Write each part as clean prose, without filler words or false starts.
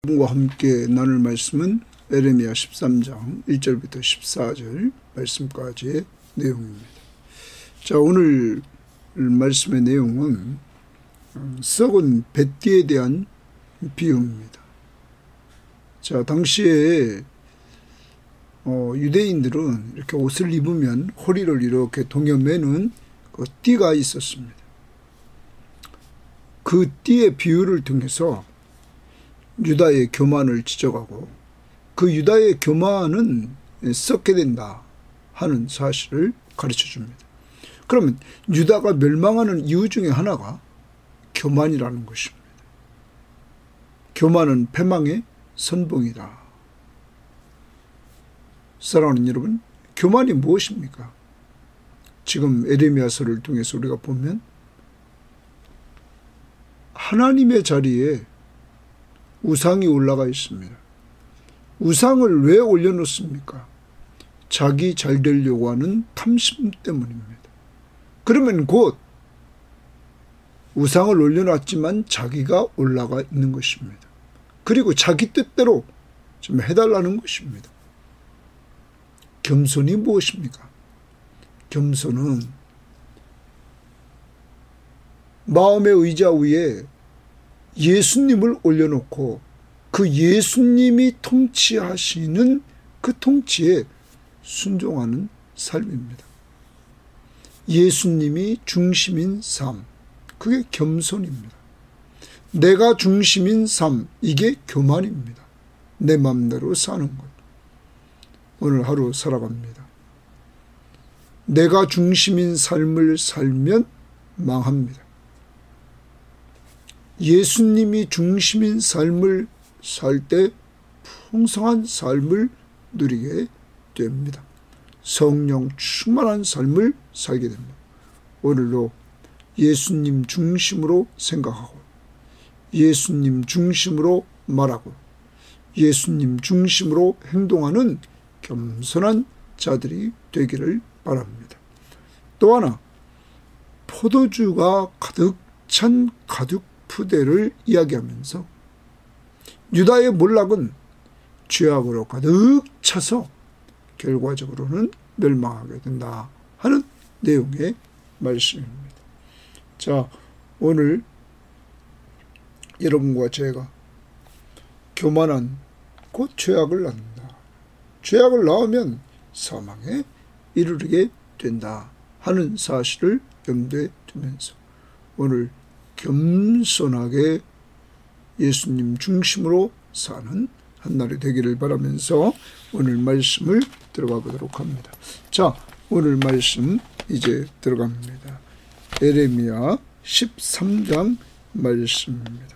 여러분과 함께 나눌 말씀은 에레미야 13장 1절부터 14절 말씀까지의 내용입니다. 자, 오늘 말씀의 내용은 썩은 뱃띠에 대한 비유입니다. 자, 당시에 유대인들은 이렇게 옷을 입으면 허리를 이렇게 동여매는 그 띠가 있었습니다. 그 띠의 비유를 통해서 유다의 교만을 지적하고 그 유다의 교만은 썩게 된다 하는 사실을 가르쳐 줍니다. 그러면 유다가 멸망하는 이유 중에 하나가 교만이라는 것입니다. 교만은 패망의 선봉이다. 사랑하는 여러분, 교만이 무엇입니까? 지금 에레미야서를 통해서 우리가 보면 하나님의 자리에 우상이 올라가 있습니다. 우상을 왜 올려놓습니까? 자기 잘 되려고 하는 탐심 때문입니다. 그러면 곧 우상을 올려놨지만 자기가 올라가 있는 것입니다. 그리고 자기 뜻대로 좀 해달라는 것입니다. 겸손이 무엇입니까? 겸손은 마음의 의자 위에 예수님을 올려놓고 그 예수님이 통치하시는 그 통치에 순종하는 삶입니다. 예수님이 중심인 삶, 그게 겸손입니다. 내가 중심인 삶, 이게 교만입니다. 내 맘대로 사는 것. 오늘 하루 살아갑니다. 내가 중심인 삶을 살면 망합니다. 예수님이 중심인 삶을 살 때 풍성한 삶을 누리게 됩니다. 성령 충만한 삶을 살게 됩니다. 오늘도 예수님 중심으로 생각하고 예수님 중심으로 말하고 예수님 중심으로 행동하는 겸손한 자들이 되기를 바랍니다. 또 하나, 포도주가 가득 찬 가죽 푸대를 이야기하면서 유다의 몰락은 죄악으로 가득 차서 결과적으로는 멸망하게 된다 하는 내용의 말씀입니다. 자, 오늘 여러분과 제가 교만한 곧 죄악을 낳는다. 죄악을 낳으면 사망에 이르게 된다 하는 사실을 염두에 두면서 오늘 겸손하게 예수님 중심으로 사는 한날이 되기를 바라면서 오늘 말씀을 들어가 보도록 합니다. 자, 오늘 말씀 이제 들어갑니다. 에레미야 13장 말씀입니다.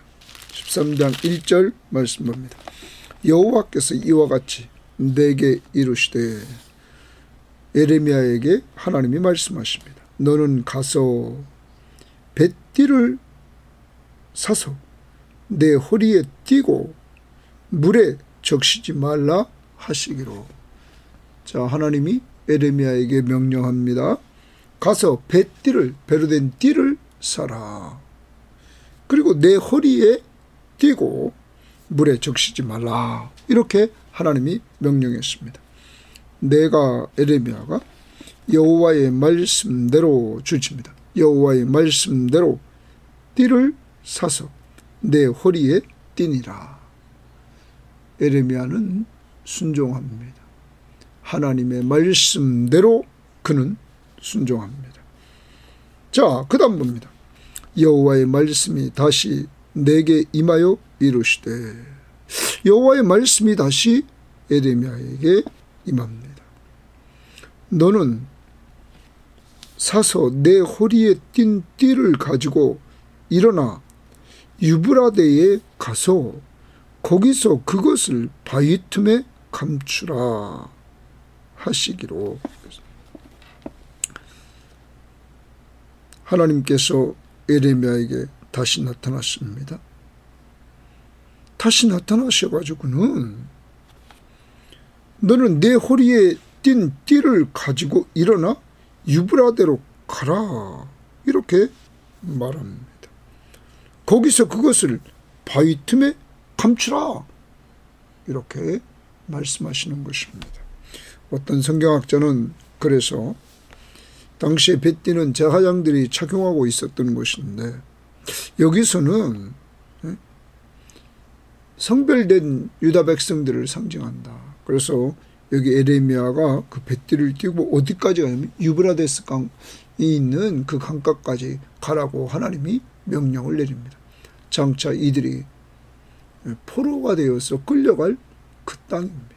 13장 1절 말씀 봅니다. 여호와께서 이와 같이 내게 이르시되, 에레미야에게 하나님이 말씀하십니다. 너는 가서 뱃띠를 사서 내 허리에 띠고 물에 적시지 말라 하시기로. 자, 하나님이 에레미야에게 명령합니다. 가서 뱃띠를, 배로 된 띠를 사라. 그리고 내 허리에 띠고 물에 적시지 말라. 이렇게 하나님이 명령했습니다. 내가, 에레미야가 여호와의 말씀대로 주십니다. 여호와의 말씀대로 띠를 사서 내 허리에 띠니라. 에레미야는 순종합니다. 하나님의 말씀대로 그는 순종합니다. 자, 그 다음 봅니다. 여호와의 말씀이 다시 내게 임하여 이르시되, 여호와의 말씀이 다시 에레미야에게 임합니다. 너는 사서 내 허리에 띈 띠를 가지고 일어나 유브라데에 가서 거기서 그것을 바위 틈에 감추라 하시기로. 하나님께서 에레미야에게 다시 나타났습니다. 다시 나타나셔가지고는 너는 내 허리에 띈 띠를 가지고 일어나 유브라데로 가라. 이렇게 말합니다. 거기서 그것을 바위 틈에 감추라. 이렇게 말씀하시는 것입니다. 어떤 성경학자는 그래서 당시에 뱃띠는 제사장들이 착용하고 있었던 것인데 여기서는 성별된 유다 백성들을 상징한다. 그래서 여기 에레미야가 그 뱃띠를 띄고 어디까지 가냐면 유브라데스 강이 있는 그 강가까지 가라고 하나님이 명령을 내립니다. 장차 이들이 포로가 되어서 끌려갈 그 땅입니다.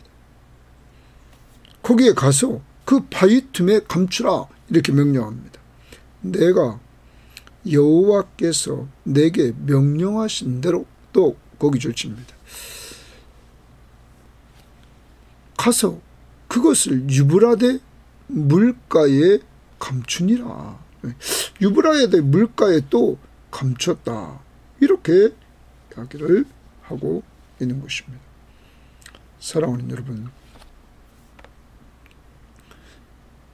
거기에 가서 그 바위 틈에 감추라 이렇게 명령합니다. 내가 여호와께서 내게 명령하신 대로 또 거기 줄칩니다. 가서 그것을 유브라데 물가에 감추니라. 유브라데 물가에 또 감췄다. 이렇게 이야기를 하고 있는 것입니다. 사랑하는 여러분,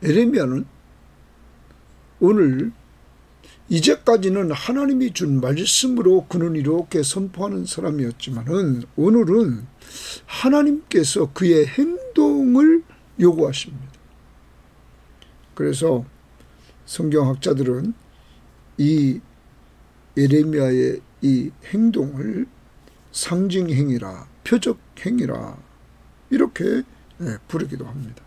에레미야는 오늘 이제까지는 하나님이 준 말씀으로 그는 이렇게 선포하는 사람이었지만은 오늘은 하나님께서 그의 행동을 요구하십니다. 그래서 성경학자들은 이 에레미야의 이 행동을 상징행위라, 표적행위라 이렇게 부르기도 합니다.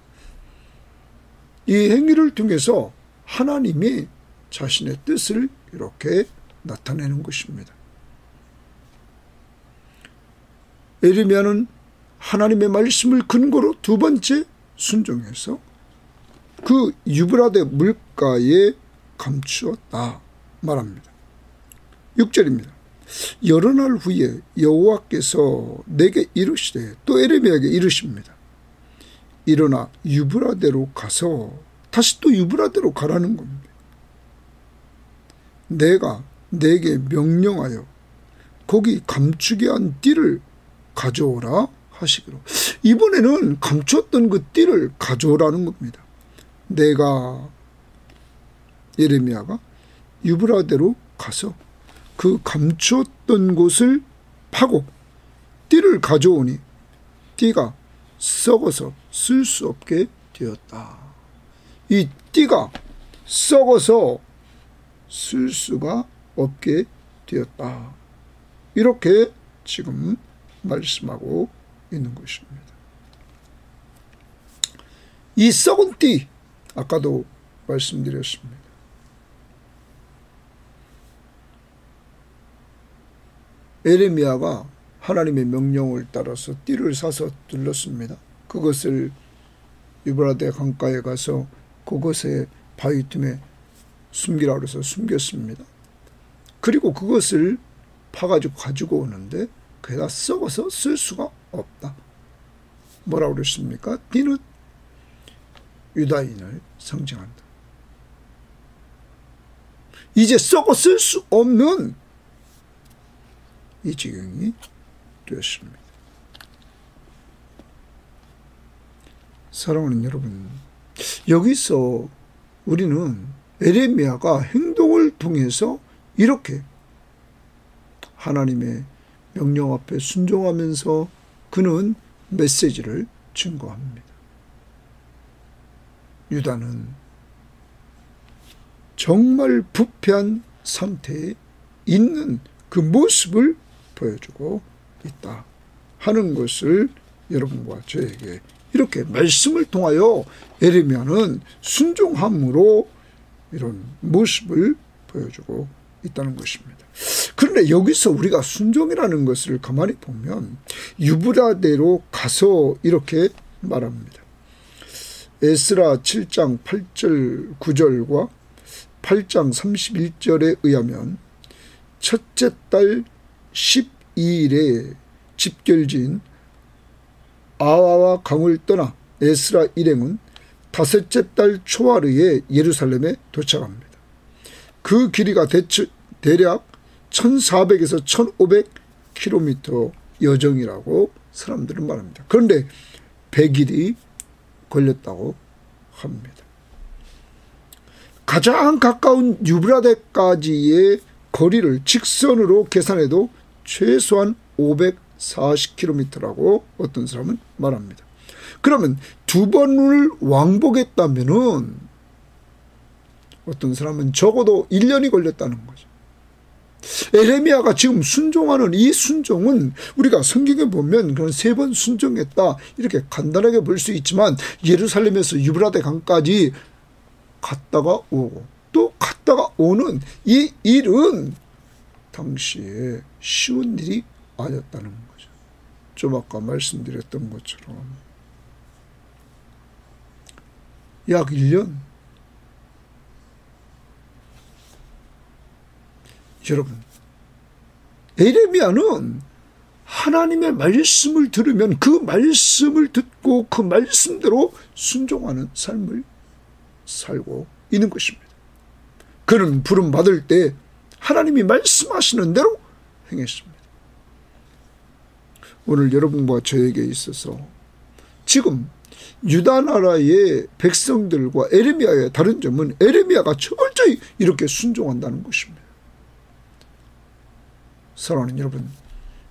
이 행위를 통해서 하나님이 자신의 뜻을 이렇게 나타내는 것입니다. 에레미야는 하나님의 말씀을 근거로 두 번째 순종해서 그 유브라데 물가에 감추었다 말합니다. 6절입니다. 여러 날 후에 여호와께서 내게 이르시되 또 에레미야에게 이르십니다. 일어나 유브라데로 가서 다시 또 유브라데로 가라는 겁니다. 내가 내게 명령하여 거기 감추게 한 띠를 가져오라 하시기로. 이번에는 감췄던 그 띠를 가져오라는 겁니다. 내가 에레미야가 유브라데로 가서 그 감추었던 곳을 파고 띠를 가져오니 띠가 썩어서 쓸 수 없게 되었다. 이 띠가 썩어서 쓸 수가 없게 되었다. 이렇게 지금 말씀하고 있는 것입니다. 이 썩은 띠, 아까도 말씀드렸습니다. 에레미야가 하나님의 명령을 따라서 띠를 사서 둘렀습니다. 그것을 유브라데 강가에 가서 그것에 바위 틈에 숨기라고 해서 숨겼습니다. 그리고 그것을 파가지고 가지고 오는데 그게 다 썩어서 쓸 수가 없다. 뭐라고 그랬습니까? 띠는 유다인을 상징한다. 이제 썩어 쓸 수 없는 이 지경이 되었습니다. 사랑하는 여러분, 여기서 우리는 에레미야가 행동을 통해서 이렇게 하나님의 명령 앞에 순종하면서 그는 메시지를 증거합니다. 유다는 정말 부패한 상태에 있는 그 모습을 보여주고 있다 하는 것을 여러분과 저에게 이렇게 말씀을 통하여 에레미야는 순종함으로 이런 모습을 보여주고 있다는 것입니다. 그런데 여기서 우리가 순종이라는 것을 가만히 보면 유브라데로 가서 이렇게 말합니다. 에스라 7장 8절 9절과 8장 31절에 의하면 첫째 달 12일에 집결지인 아와와 강을 떠나 에스라 일행은 다섯째 달 초하루에 예루살렘에 도착합니다. 그 길이가 대략 1400에서 1500km 여정이라고 사람들은 말합니다. 그런데 100일이 걸렸다고 합니다. 가장 가까운 유브라데까지의 거리를 직선으로 계산해도 최소한 40km라고 어떤 사람은 말합니다. 그러면 2번을 왕복했다면은 어떤 사람은 적어도 1년이 걸렸다는 거죠. 에레미야가 지금 순종하는 이 순종은 우리가 성경에 보면 그런 3번 순종했다 이렇게 간단하게 볼 수 있지만 예루살렘에서 유브라데 강까지 갔다가 오고 또 갔다가 오는 이 일은 당시에 쉬운 일이 아니었다는 거죠. 좀 아까 말씀드렸던 것처럼 약 1년. 여러분, 에레미야는 하나님의 말씀을 들으면 그 말씀을 듣고 그 말씀대로 순종하는 삶을 살고 있는 것입니다. 그는 부름 받을 때 하나님이 말씀하시는 대로 행했습니다. 오늘 여러분과 저에게 있어서 지금 유다 나라의 백성들과 에레미야의 다른 점은 에레미야가 철저히 이렇게 순종한다는 것입니다. 사랑하는 여러분,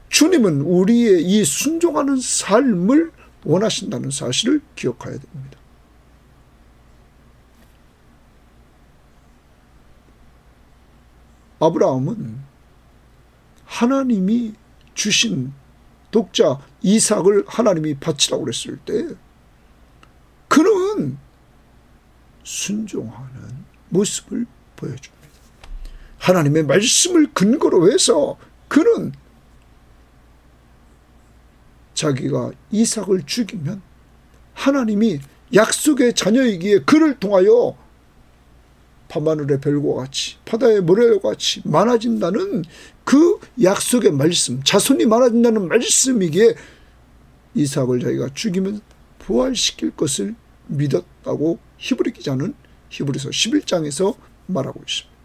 주님은 우리의 이 순종하는 삶을 원하신다는 사실을 기억해야 됩니다. 아브라함은 하나님이 주신 독자 이삭을 하나님이 바치라고 그랬을 때 그는 순종하는 모습을 보여줍니다. 하나님의 말씀을 근거로 해서 그는 자기가 이삭을 죽이면 하나님이 약속의 자녀이기에 그를 통하여 밤하늘의 별과 같이 바다의 모래와 같이 많아진다는 그 약속의 말씀, 자손이 많아진다는 말씀이기에 이삭을 자기가 죽이면 부활시킬 것을 믿었다고 히브리 기자는 히브리서 11장에서 말하고 있습니다.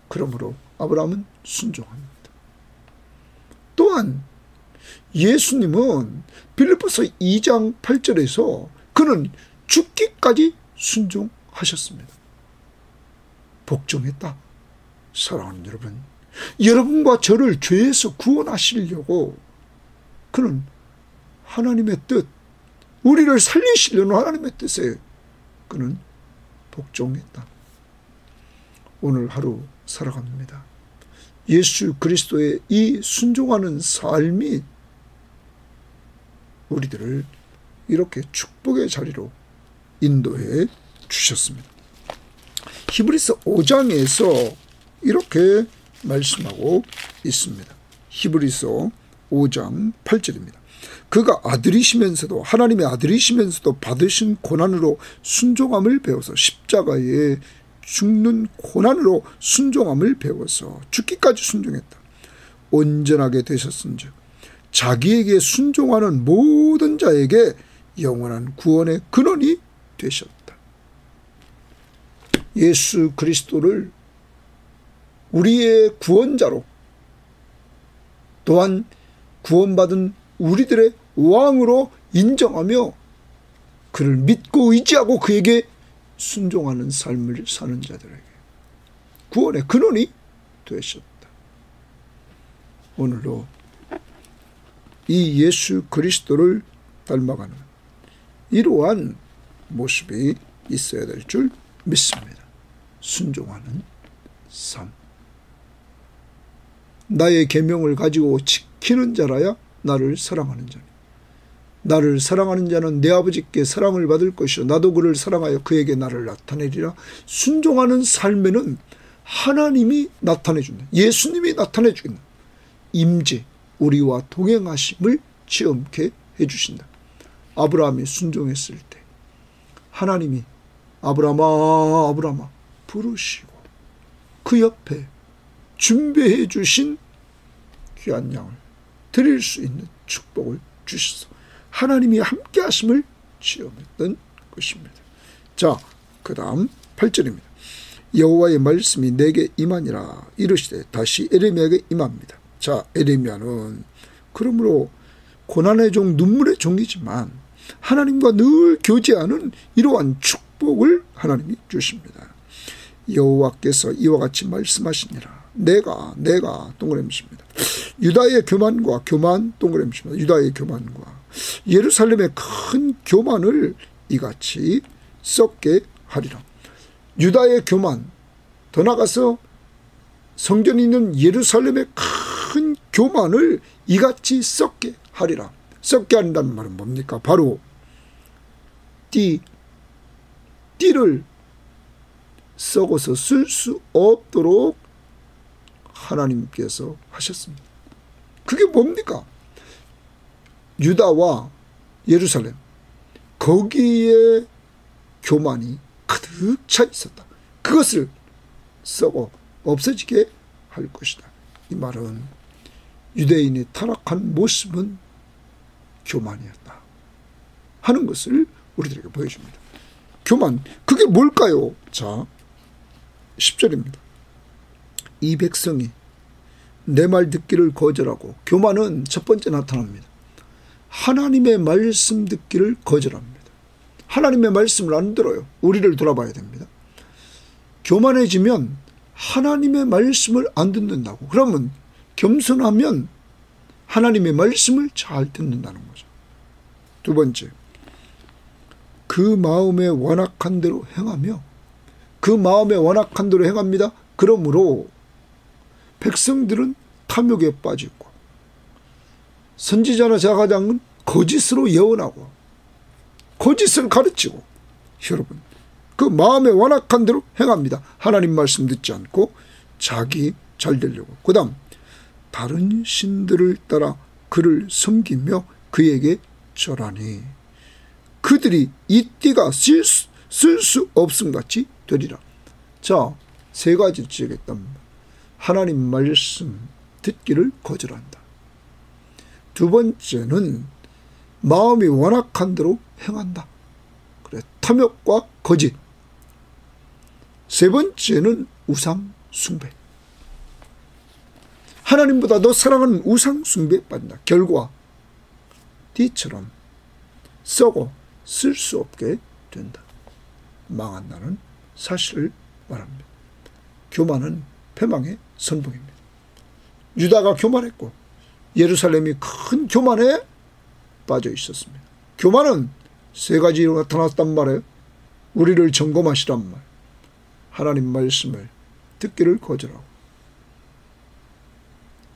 그러므로 아브라함은 순종합니다. 또한 예수님은 빌립보서 2장 8절에서 그는 죽기까지 순종하셨습니다. 복종했다. 사랑하는 여러분, 여러분과 저를 죄에서 구원하시려고 그는 하나님의 뜻, 우리를 살리시려는 하나님의 뜻에 그는 복종했다. 오늘 하루 살아갑니다. 예수 그리스도의 이 순종하는 삶이 우리들을 이렇게 축복의 자리로 인도해 주셨습니다. 히브리서 5장에서 이렇게 말씀하고 있습니다. 히브리서 5장 8절입니다. 그가 아들이시면서도 하나님의 아들이시면서도 받으신 고난으로 순종함을 배워서 십자가에 죽는 고난으로 순종함을 배워서 죽기까지 순종했다. 온전하게 되셨은즉 자기에게 순종하는 모든 자에게 영원한 구원의 근원이 되셨다. 예수 그리스도를 우리의 구원자로 또한 구원받은 우리들의 왕으로 인정하며 그를 믿고 의지하고 그에게 순종하는 삶을 사는 자들에게 구원의 근원이 되셨다. 오늘도 이 예수 그리스도를 닮아가는 이러한 모습이 있어야 될 줄 믿습니다. 순종하는 삶. 나의 계명을 가지고 지키는 자라야 나를 사랑하는 자니 나를 사랑하는 자는 내 아버지께 사랑을 받을 것이요 나도 그를 사랑하여 그에게 나를 나타내리라. 순종하는 삶에는 하나님이 나타내준다. 예수님이 나타내준다. 임재, 우리와 동행하심을 체험케 해주신다. 아브라함이 순종했을 때 하나님이 아브라함아 아브라함아 부르시고 그 옆에 준비해 주신 귀한 양을 드릴 수 있는 축복을 주셔서 하나님이 함께 하심을 체험했던 것입니다. 자, 그 다음 8절입니다. 여호와의 말씀이 내게 임하니라 이르시되 다시 에레미야에게 임합니다. 자, 에레미야는 그러므로 고난의 종 눈물의 종이지만 하나님과 늘 교제하는 이러한 축복을 하나님이 주십니다. 여호와께서 이와 같이 말씀하시니라. 내가 동그라미십니다. 유다의 교만과 동그라미입니다. 유다의 교만과 예루살렘의 큰 교만을 이같이 썩게 하리라. 유다의 교만, 더 나아가서 성전이 있는 예루살렘의 큰 교만을 이같이 썩게 하리라. 썩게 한다는 말은 뭡니까? 바로 띠를 썩어서 쓸 수 없도록 하나님께서 하셨습니다. 그게 뭡니까? 유다와 예루살렘, 거기에 교만이 가득 차 있었다. 그것을 썩어 없어지게 할 것이다. 이 말은 유대인의 타락한 모습은 교만이었다 하는 것을 우리들에게 보여줍니다. 교만, 그게 뭘까요? 자, 10절입니다. 이 백성이 내 말 듣기를 거절하고, 교만은 첫 번째 나타납니다. 하나님의 말씀 듣기를 거절합니다. 하나님의 말씀을 안 들어요. 우리를 돌아봐야 됩니다. 교만해지면 하나님의 말씀을 안 듣는다고. 그러면 겸손하면 하나님의 말씀을 잘 듣는다는 거죠. 두 번째, 그 마음에 완악한 대로 행하며, 그 마음에 완악한 대로 행합니다. 그러므로 백성들은 탐욕에 빠지고, 선지자나 제사장은 거짓으로 예언하고 거짓을 가르치고, 여러분 그 마음에 완악한 대로 행합니다. 하나님 말씀 듣지 않고 자기 잘 되려고. 그 다음, 다른 신들을 따라 그를 섬기며 그에게 절하니 그들이 이 띠가 쓸 수 없음같이 되리라. 자, 세 가지를 지적했답니다. 하나님 말씀 듣기를 거절한다. 두 번째는 마음이 완악한 대로 행한다. 그래, 탐욕과 거짓. 세 번째는 우상 숭배. 하나님보다 더 사랑하는 우상 숭배에 빠진다. 결과 띠처럼 썩어 쓸 수 없게 된다. 망한다는 사실을 말합니다. 교만은 패망의 선봉입니다. 유다가 교만했고 예루살렘이 큰 교만에 빠져 있었습니다. 교만은 세 가지로 나타났단 말이에요. 우리를 점검하시란 말. 하나님 말씀을 듣기를 거절하고,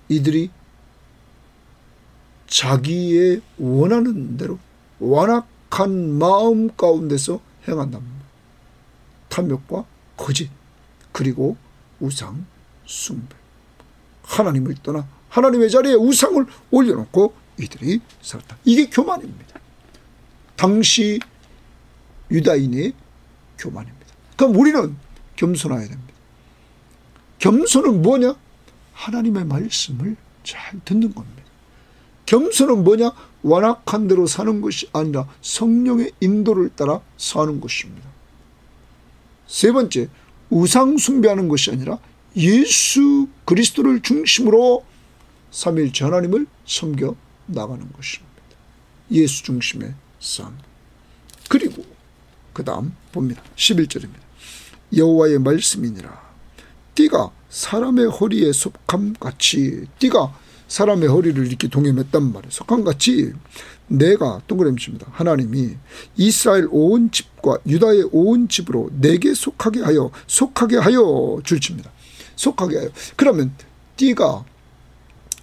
이들이 자기의 원하는 대로 완악한 마음 가운데서 행한단 말이에요. 탐욕과 거짓, 그리고 우상 숭배. 하나님을 떠나 하나님의 자리에 우상을 올려놓고 이들이 살았다. 이게 교만입니다. 당시 유다인의 교만입니다. 그럼 우리는 겸손해야 됩니다. 겸손은 뭐냐? 하나님의 말씀을 잘 듣는 겁니다. 겸손은 뭐냐? 완악한 대로 사는 것이 아니라 성령의 인도를 따라 사는 것입니다. 세 번째, 우상 숭배하는 것이 아니라 예수 그리스도를 중심으로 삼위일체 하나님을 섬겨 나가는 것입니다. 예수 중심의 삶. 그리고 그 다음 봅니다. 11절입니다. 여호와의 말씀이니라. 띠가 사람의 허리에 속함같이, 띠가 사람의 허리를 이렇게 동여맸단 말이에요. 속함같이 내가, 동그라미입니다. 하나님이 이스라엘 온 집과 유다의 온 집으로 내게 속하게 하여 줄칩니다. 속하게 하여. 그러면 띠가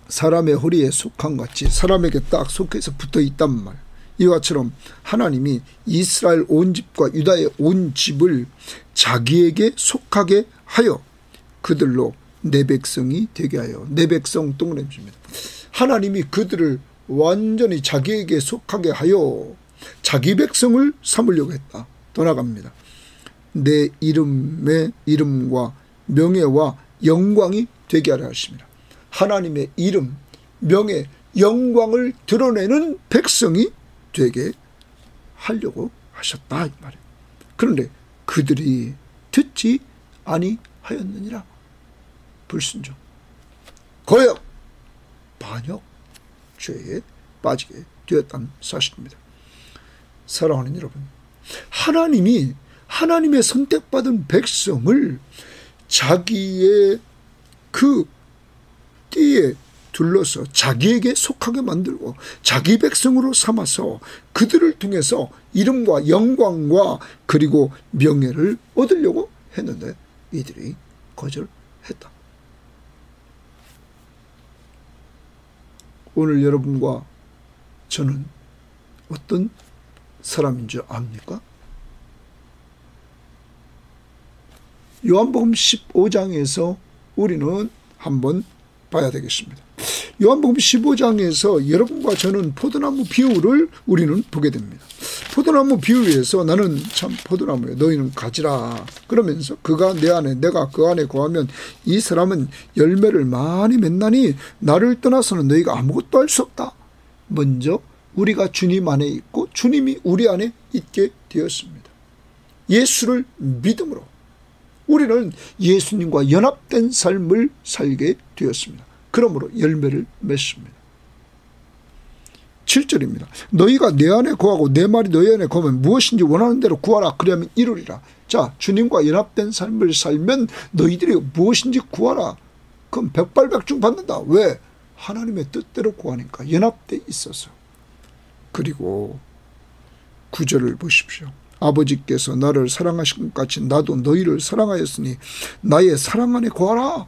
사람의 허리에 속함같이 사람에게 딱 속해서 붙어 있단 말. 이와처럼 하나님이 이스라엘 온 집과 유다의 온 집을 자기에게 속하게 하여 그들로 내 백성이 되게 하여. 내 백성, 동그라미입니다. 하나님이 그들을 완전히 자기에게 속하게 하여 자기 백성을 삼으려고 했다. 더 나갑니다. 내 이름과 명예와 영광이 되게 하려 하십니다. 하나님의 이름, 명예, 영광을 드러내는 백성이 되게 하려고 하셨다, 이 말이에요. 그런데 그들이 듣지 아니하였느니라. 불순종, 거역, 반역, 죄에 빠지게 되었다는 사실입니다. 사랑하는 여러분, 하나님이 하나님의 선택받은 백성을 자기의 그 띠에 둘러서 자기에게 속하게 만들고 자기 백성으로 삼아서 그들을 통해서 이름과 영광과 그리고 명예를 얻으려고 했는데 이들이 거절했다. 오늘 여러분과 저는 어떤 사람인 줄 압니까? 요한복음 15장에서 우리는 한번 봐야 되겠습니다. 요한복음 15장에서 여러분과 저는 포도나무 비유를 우리는 보게 됩니다. 포도나무 비유에서 나는 참 포도나무에 너희는 가지라 그러면서 그가 내 안에 내가 그 안에 거하면 이 사람은 열매를 많이 맺나니 나를 떠나서는 너희가 아무것도 할 수 없다. 먼저 우리가 주님 안에 있고 주님이 우리 안에 있게 되었습니다. 예수를 믿음으로 우리는 예수님과 연합된 삶을 살게 되었습니다. 그러므로 열매를 맺습니다. 7절입니다. 너희가 내 안에 거하고 내 말이 너희 안에 거하면 무엇인지 원하는 대로 구하라 그리하면 이루리라. 자, 주님과 연합된 삶을 살면 너희들이 무엇인지 구하라. 그럼 백발백중 받는다. 왜? 하나님의 뜻대로 구하니까 연합돼 있어서. 그리고 9절을 보십시오. 아버지께서 나를 사랑하신 것 같이 나도 너희를 사랑하였으니 나의 사랑 안에 거하라.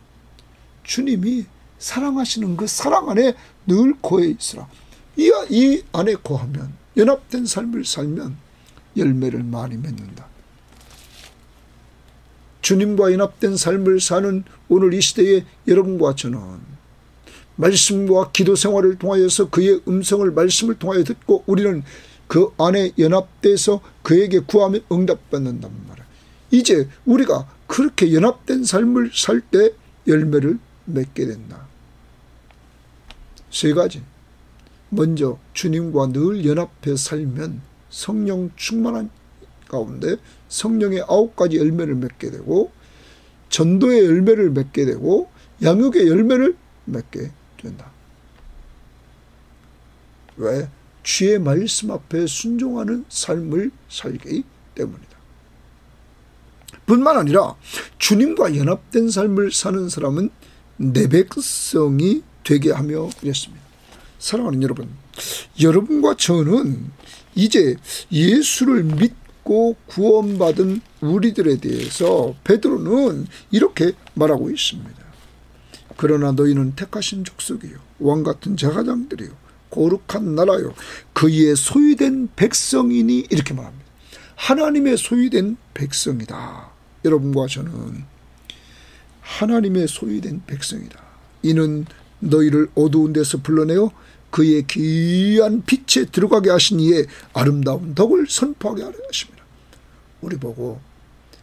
주님이 사랑하시는 그 사랑 안에 늘 거해 있으라. 이 안에 거하면 연합된 삶을 살면 열매를 많이 맺는다. 주님과 연합된 삶을 사는 오늘 이 시대에 여러분과 저는 말씀과 기도 생활을 통하여서 그의 음성을 말씀을 통하여 듣고 우리는 그 안에 연합돼서 그에게 구하면 응답받는단 말이야. 이제 우리가 그렇게 연합된 삶을 살 때 열매를 맺게 된다. 세 가지. 먼저 주님과 늘 연합해 살면 성령 충만한 가운데 성령의 9가지 열매를 맺게 되고 전도의 열매를 맺게 되고 양육의 열매를 맺게 된다. 왜? 주의 말씀 앞에 순종하는 삶을 살기 때문이다. 뿐만 아니라 주님과 연합된 삶을 사는 사람은 내 백성이 되게 하며 이랬습니다. 사랑하는 여러분, 여러분과 저는 이제 예수를 믿고 구원받은 우리들에 대해서 베드로는 이렇게 말하고 있습니다. 그러나 너희는 택하신 족속이요 왕같은 제사장들이요 거룩한 나라요 그의 소유된 백성이니 이렇게 말합니다. 하나님의 소유된 백성이다. 여러분과 저는 하나님의 소유된 백성이다. 이는 너희를 어두운 데서 불러내어 그의 귀한 빛에 들어가게 하신 이의 아름다운 덕을 선포하게 하려 하십니다. 우리 보고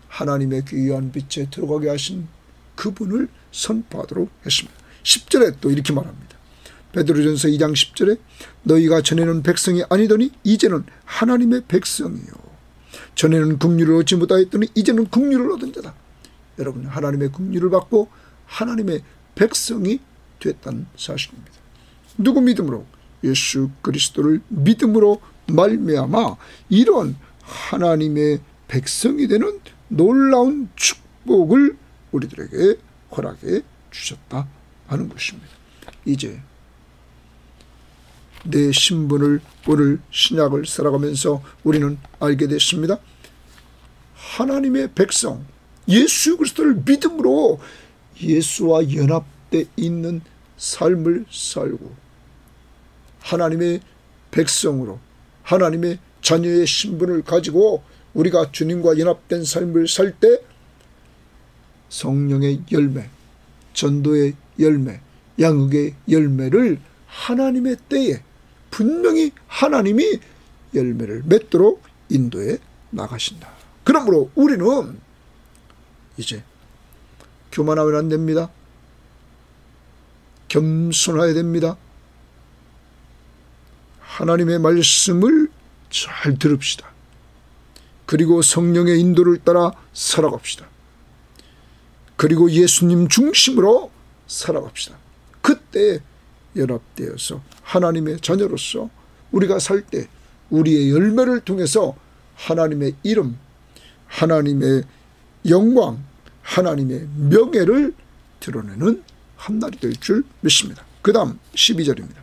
하나님의 귀한 빛에 들어가게 하신 그분을 선포하도록 했습니다. 10절에 또 이렇게 말합니다. 베드로전서 2장 10절에 너희가 전에는 백성이 아니더니 이제는 하나님의 백성이요 전에는 긍휼을 얻지 못하였더니 이제는 긍휼을 얻은 자다. 여러분, 하나님의 긍휼을 받고 하나님의 백성이 됐다는 사실입니다. 누구 믿음으로? 예수 그리스도를 믿음으로 말미암아 이런 하나님의 백성이 되는 놀라운 축복을 우리들에게 허락해 주셨다 하는 것입니다. 이제 내 신분을 오늘 신약을 살아가면서 우리는 알게 됐습니다. 하나님의 백성, 예수 그리스도를 믿음으로 예수와 연합돼 있는 삶을 살고 하나님의 백성으로 하나님의 자녀의 신분을 가지고 우리가 주님과 연합된 삶을 살 때 성령의 열매, 전도의 열매, 양육의 열매를 하나님의 때에 분명히 하나님이 열매를 맺도록 인도해 나가신다. 그러므로 우리는 이제 교만하면 안 됩니다. 겸손해야 됩니다. 하나님의 말씀을 잘 들읍시다. 그리고 성령의 인도를 따라 살아갑시다. 그리고 예수님 중심으로 살아갑시다. 그때 연합되어서 하나님의 자녀로서 우리가 살 때 우리의 열매를 통해서 하나님의 이름, 하나님의 영광, 하나님의 명예를 드러내는 한 날이 될 줄 믿습니다. 그 다음 12절입니다.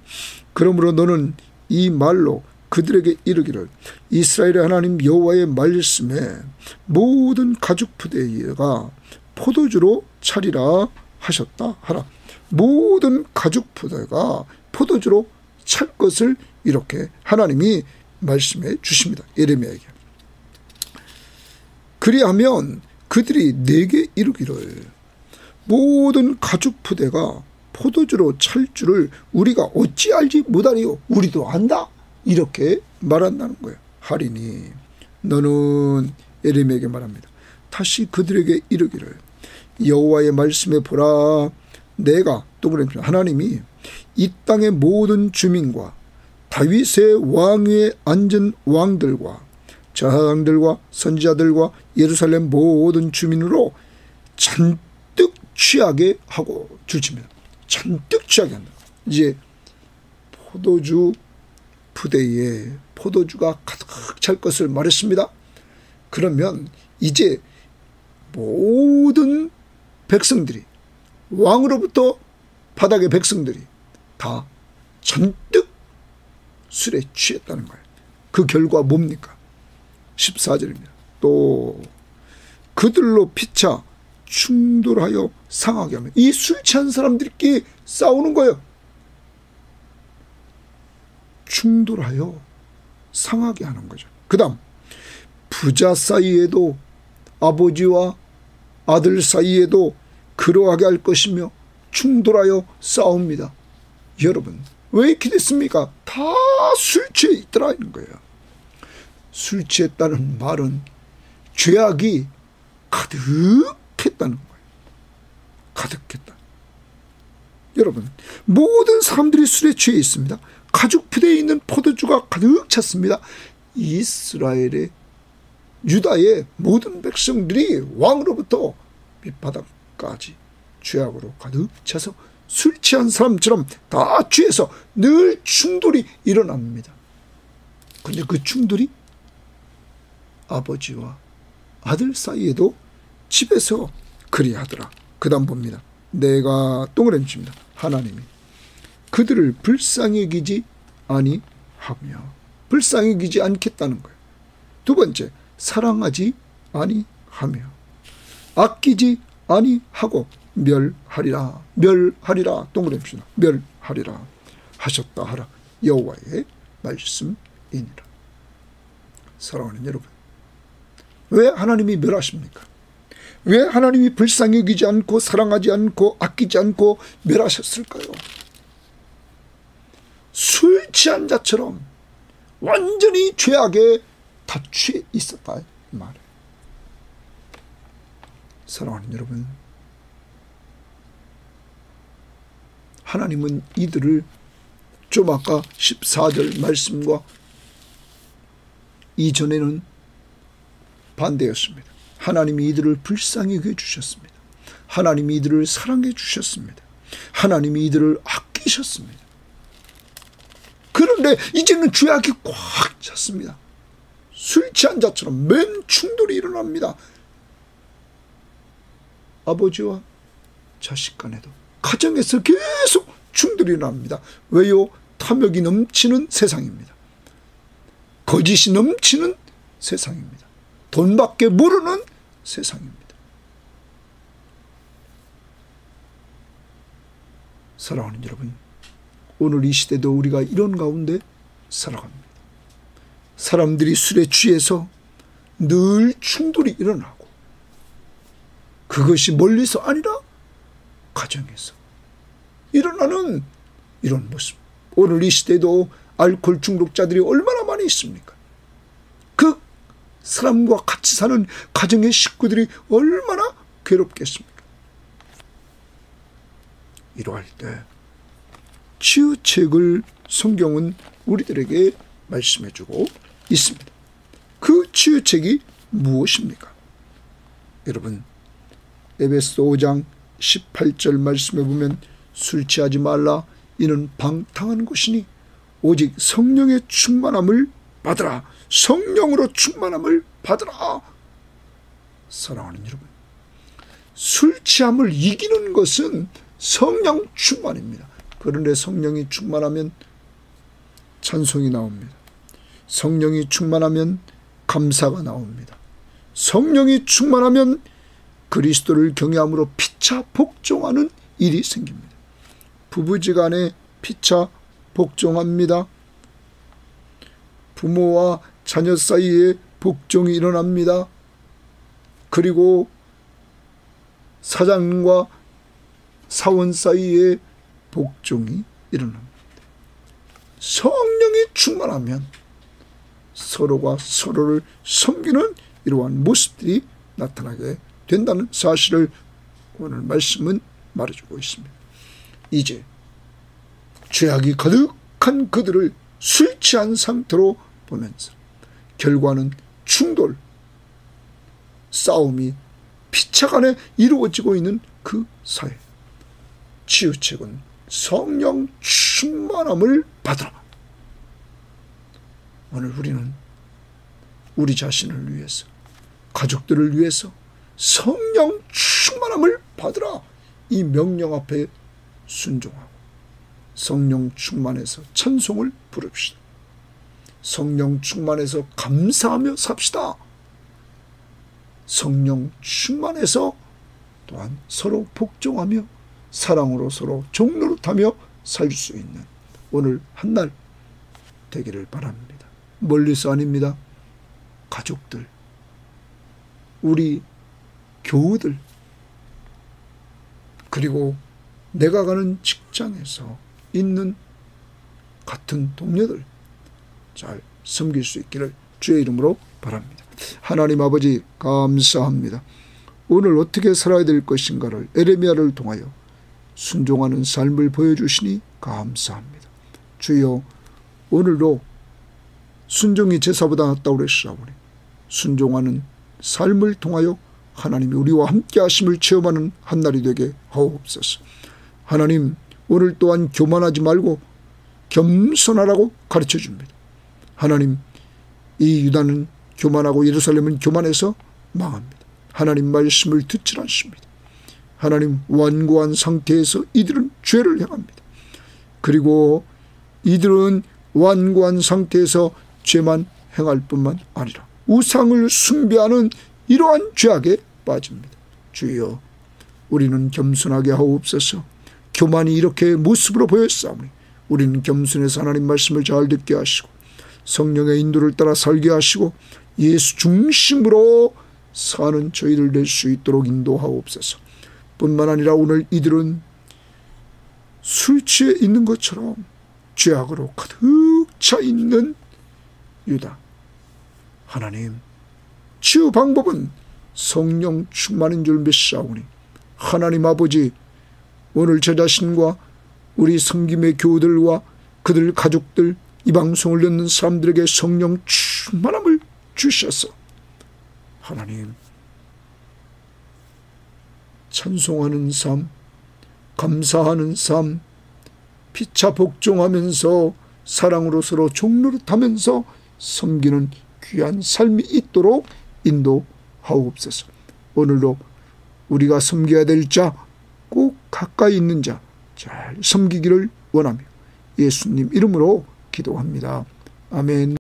그러므로 너는 이 말로 그들에게 이르기를 이스라엘의 하나님 여호와의 말씀에 모든 가죽 푸대가 포도주로 차리라 하셨다 하라. 모든 가죽 푸대가 포도주로 찰 것을 이렇게 하나님이 말씀해 주십니다. 예레미야에게. 그리하면 그들이 내게 이르기를 모든 가죽 푸대가 포도주로 찰 줄을 우리가 어찌 알지 못하리요. 우리도 안다. 이렇게 말한다는 거예요. 하리니 너는 예레미야에게 말합니다. 다시 그들에게 이르기를 여호와의 말씀에 보라. 내가 동그라미 하나님이 이 땅의 모든 주민과 다윗의 왕위에 앉은 왕들과 제사장들과 선지자들과 예루살렘 모든 주민으로 잔뜩 취하게 하고 줄칩니다. 잔뜩 취하게 한다. 이제 포도주 푸대에 포도주가 가득 찰 것을 말했습니다. 그러면 이제 모든 백성들이 왕으로부터 바닥의 백성들이 다 잔뜩 술에 취했다는 거예요. 그 결과 뭡니까? 14절입니다. 또 그들로 피차 충돌하여 상하게 하면 이 술 취한 사람들끼리 싸우는 거예요. 충돌하여 상하게 하는 거죠. 그 다음 부자 사이에도 아버지와 아들 사이에도 그러하게 할 것이며 충돌하여 싸웁니다. 여러분 왜 이렇게 됐습니까? 다 술 취해 있더라는 거예요. 술 취했다는 말은 죄악이 가득했다는 거예요. 가득했다. 여러분 모든 사람들이 술에 취해 있습니다. 가죽 푸대에 있는 포도주가 가득 찼습니다. 이스라엘의 유다의 모든 백성들이 왕으로부터 밑바닥까지 죄악으로 가득 차서 술 취한 사람처럼 다 취해서 늘 충돌이 일어납니다. 그런데 그 충돌이 아버지와 아들 사이에도 집에서 그리하더라. 그 다음 봅니다. 내가 동그라미 칩니다. 하나님이 그들을 불쌍히 여기지 아니하며 불쌍히 여기지 않겠다는 거예요. 두 번째 사랑하지 아니하며 아끼지 아니하고 멸하리라. 멸하리라. 동그라미 칩니다. 멸하리라 하셨다 하라. 여호와의 말씀이니라. 사랑하는 여러분 왜 하나님이 멸하십니까? 왜 하나님이 불쌍히 여기지 않고 사랑하지 않고 아끼지 않고 멸하셨을까요? 술 취한 자처럼 완전히 죄악에 다 취해 있었다 이 말이에요. 사랑하는 여러분 하나님은 이들을 좀 아까 14절 말씀과 이전에는 반대였습니다. 하나님이 이들을 불쌍히 여겨 주셨습니다. 하나님이 이들을 사랑해 주셨습니다. 하나님이 이들을 아끼셨습니다. 그런데 이제는 죄악이 꽉 찼습니다. 술 취한 자처럼 맨 충돌이 일어납니다. 아버지와 자식 간에도 가정에서 계속 충돌이 일어납니다. 왜요? 탐욕이 넘치는 세상입니다. 거짓이 넘치는 세상입니다. 돈밖에 모르는 세상입니다. 사랑하는 여러분, 오늘 이 시대도 우리가 이런 가운데 살아갑니다. 사람들이 술에 취해서 늘 충돌이 일어나고 그것이 멀리서 아니라 가정에서 일어나는 이런 모습. 오늘 이 시대도 알코올 중독자들이 얼마나 많이 있습니까? 그 사람과 같이 사는 가정의 식구들이 얼마나 괴롭겠습니까? 이러할 때 치유책을 성경은 우리들에게 말씀해주고 있습니다. 그 치유책이 무엇입니까? 여러분 에베소 5장 18절 말씀에 보면 술 취하지 말라 이는 방탕한 것이니 오직 성령의 충만함을 받으라. 성령으로 충만함을 받으라. 사랑하는 여러분, 술 취함을 이기는 것은 성령 충만입니다. 그 그런데 성령이 충만하면 찬송이 나옵니다. 성령이 충만하면 감사가 나옵니다. 성령이 충만하면 그리스도를 경외함으로 피차 복종하는 일이 생깁니다. 부부지간에 피차 복종합니다. 부모와 자녀 사이에 복종이 일어납니다. 그리고 사장과 사원 사이에 복종이 일어납니다. 성령이 충만하면 서로가 서로를 섬기는 이러한 모습들이 나타나게 된다는 사실을 오늘 말씀은 말해주고 있습니다. 이제 죄악이 가득한 그들을 술 취한 상태로 보면서 결과는 충돌, 싸움이 피차간에 이루어지고 있는 그 사회. 치유책은 성령 충만함을 받으라. 오늘 우리는 우리 자신을 위해서, 가족들을 위해서 성령 충만함을 받으라. 이 명령 앞에 순종하고 성령 충만해서 찬송을 부릅시다. 성령 충만해서 감사하며 삽시다. 성령 충만해서 또한 서로 복종하며 사랑으로 서로 종노릇하며 살 수 있는 오늘 한날 되기를 바랍니다. 멀리서 아닙니다. 가족들, 우리 교우들, 그리고 내가 가는 직장에서 있는 같은 동료들 잘 섬길 수 있기를 주의 이름으로 바랍니다. 하나님 아버지 감사합니다. 오늘 어떻게 살아야 될 것인가를 에레미야를 통하여 순종하는 삶을 보여주시니 감사합니다. 주여, 오늘도 순종이 제사보다 낫다고 그러시사오니 순종하는 삶을 통하여 하나님이 우리와 함께 하심을 체험하는 한날이 되게 하옵소서. 하나님, 오늘 또한 교만하지 말고 겸손하라고 가르쳐 줍니다. 하나님, 이 유다는 교만하고 예루살렘은 교만해서 망합니다. 하나님 말씀을 듣질 않습니다. 하나님, 완고한 상태에서 이들은 죄를 행합니다. 그리고 이들은 완고한 상태에서 죄만 행할 뿐만 아니라 우상을 숭배하는 이러한 죄악에 빠집니다. 주여, 우리는 겸손하게 하옵소서. 교만이 이렇게 모습으로 보였사오니 우리는 겸손해서 하나님 말씀을 잘 듣게 하시고 성령의 인도를 따라 살게 하시고 예수 중심으로 사는 저희들 될 수 있도록 인도하옵소서. 뿐만 아니라 오늘 이들은 술 취해 있는 것처럼 죄악으로 가득 차 있는 유다. 하나님, 치유 방법은 성령 충만인 줄 믿사오니 하나님 아버지, 오늘 저 자신과 우리 섬김의 교우들과 그들 가족들, 이 방송을 듣는 사람들에게 성령 충만함을 주셔서 하나님, 찬송하는 삶, 감사하는 삶, 피차 복종하면서 사랑으로 서로 종노릇하면서 섬기는 귀한 삶이 있도록 인도하옵소서. 오늘도 우리가 섬겨야 될 자, 꼭 가까이 있는 자 잘 섬기기를 원하며 예수님 이름으로 기도합니다. 아멘.